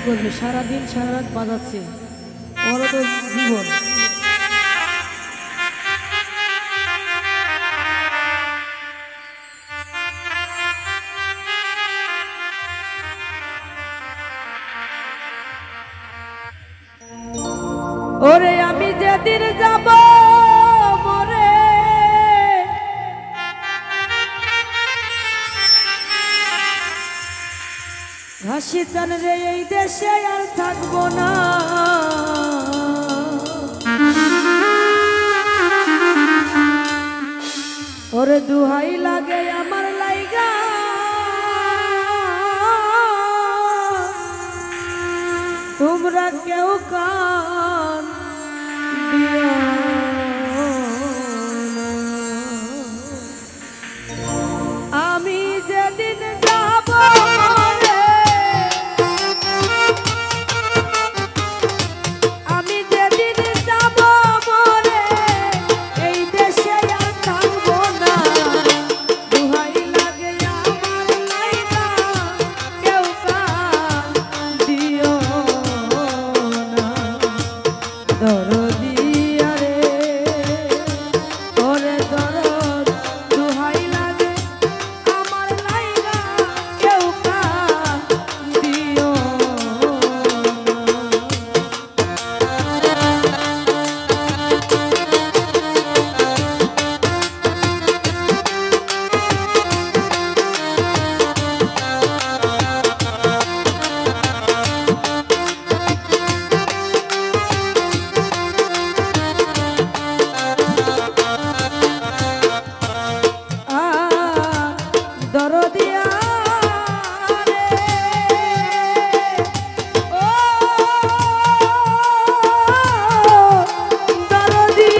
করবে? সারাদিন সারা রাত বাজাচ্ছে, ওরা তো জীবন। ওরে আমি যেদিন যাব মরে, ঘাসি চান রে এই দেশে আর থাকবো না। ওরে দুহাই লাগে আমার লাইগা, তোমরা কেউ কান দিও না। আমি যেদিন যাব মরে, আমি যেদিন যাব মরে, এই দেশে আর থাকবো না। দুহাই লাগে আমার লাইগা, কেউ কান দিও না। দরদি আরে ওরে দরদ, দুহাই লাগে আমার লাইগা, কেউ কান দিও দরদিয়া রে। ও দরদি,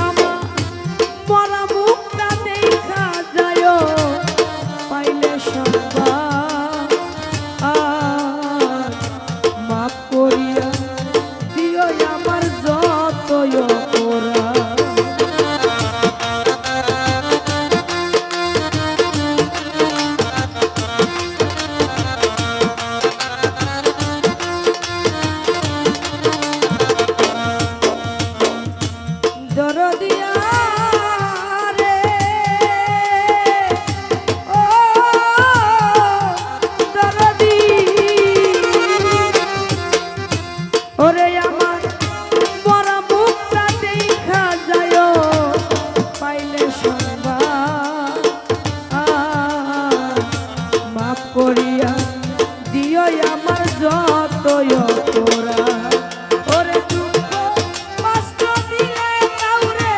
আমার মরা মুখটা দেখা যায়, পাইলে সংবাদ মাফ করিয়া দিও আমার যতই অপরাধ। দরদিয়া রে, ও দরদি, ওরে আমার মরা মুখটা দেখা যায়, পাইলে সংবাদ মাফ করিয়া দিও আমার যতই অপরাধ। ওরে দুঃখ কষ্ট দিলে কাউরে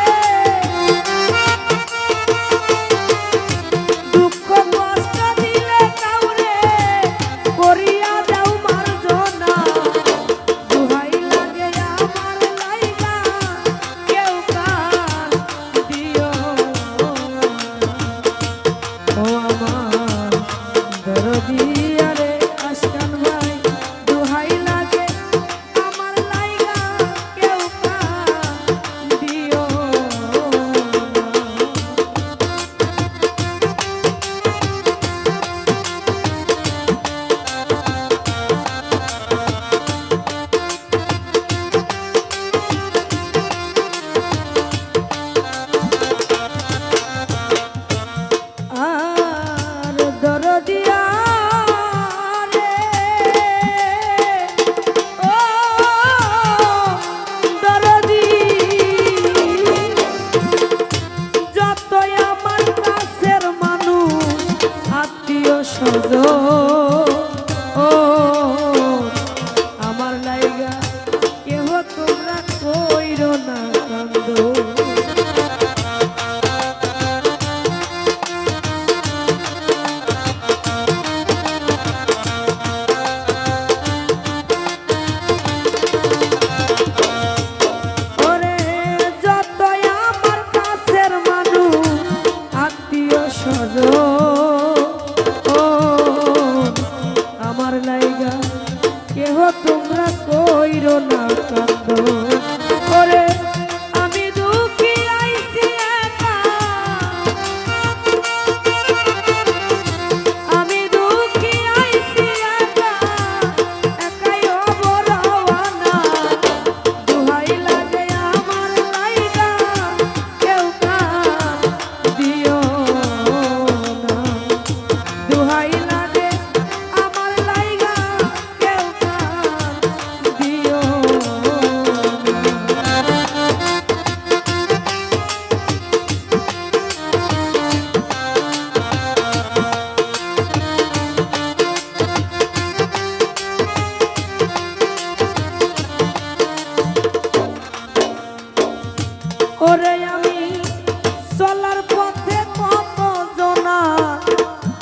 চলার পথে কত জনা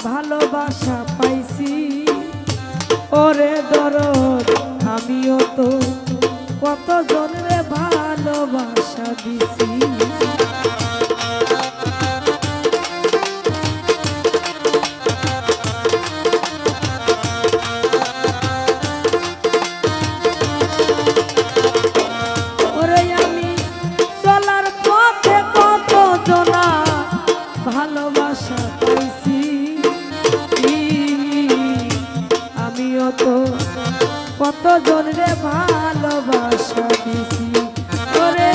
ভালোবাসা পাইছি, ওরে দরদ আমিও তো কত জনরে ভালোবাসা দিছি। ওরে আমি চলার পথে কত জনা ভালোবাসা পাইছি, আমিও তো কত জনরে ভালোবাসা দিছি। ওরে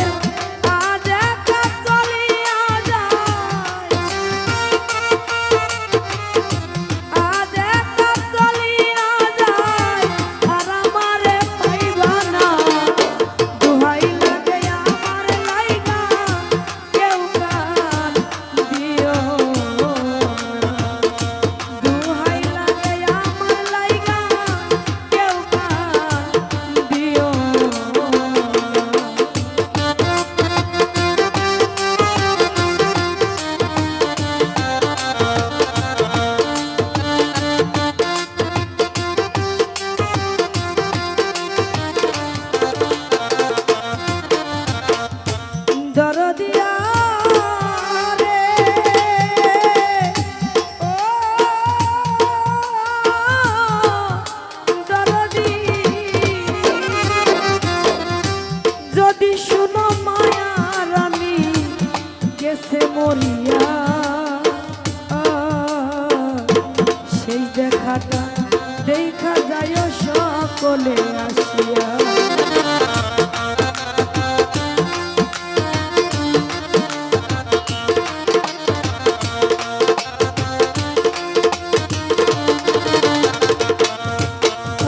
আজ একা চলিয়া যায়, আজ একা চলিয়া যায়, আর আমারে পাইবা না। দোহাই লাগে আমার লাইগা কেউ কান দিও না। দোহাই লাগে আমার লাইগা কেউ কান দিও না। দরদিয়া রে ও দরদি, যদি শুনো মায়ার আমি গেছে মরিয়া, সেই দেখাটা দেখা যায় সকলে আসিয়া।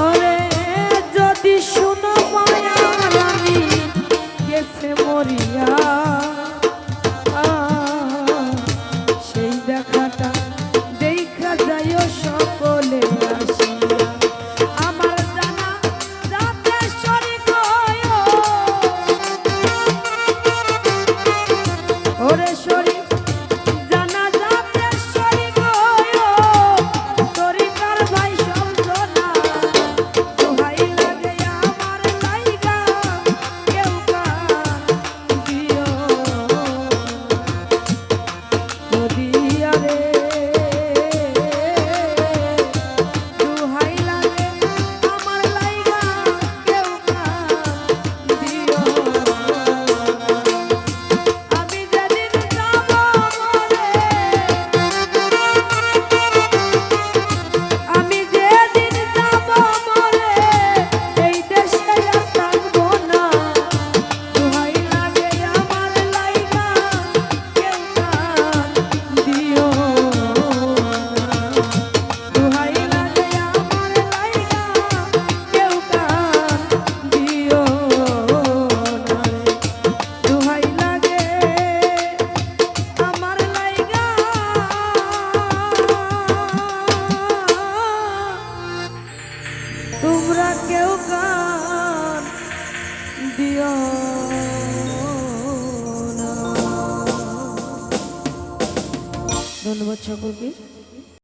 ওরে যদি শুনো মায়ার আমি গেছে মরিয়া, সেই দেখাটা দেখা যায় সকলে আসিয়া। আমার জানা যাতে শরীক হয়ো, ওরে শরীক জানা যাতে শরীক হয়ো, তরিকার ভাই সমঝোনা। দোহাই লাগে আমার লাইগা কেউ কান দিও না। দরদিয়া রে দোহাই লাগে আমার লাইগা কেউ কান দিও না। আমি যেদিন যাব মরে, আমি যেদিন যাব মরে, এই দেশে আর থাকবো না। দোহাই লাগে আমার লাইগা কেউ কান দিও না। দোহাই লাগে আমার লাইগা কেউ কান দিও না রে। দোহাই লাগে আমার লাইগা তোমরা কেউ কান দিও না। ধন্যবাদ সকলকে।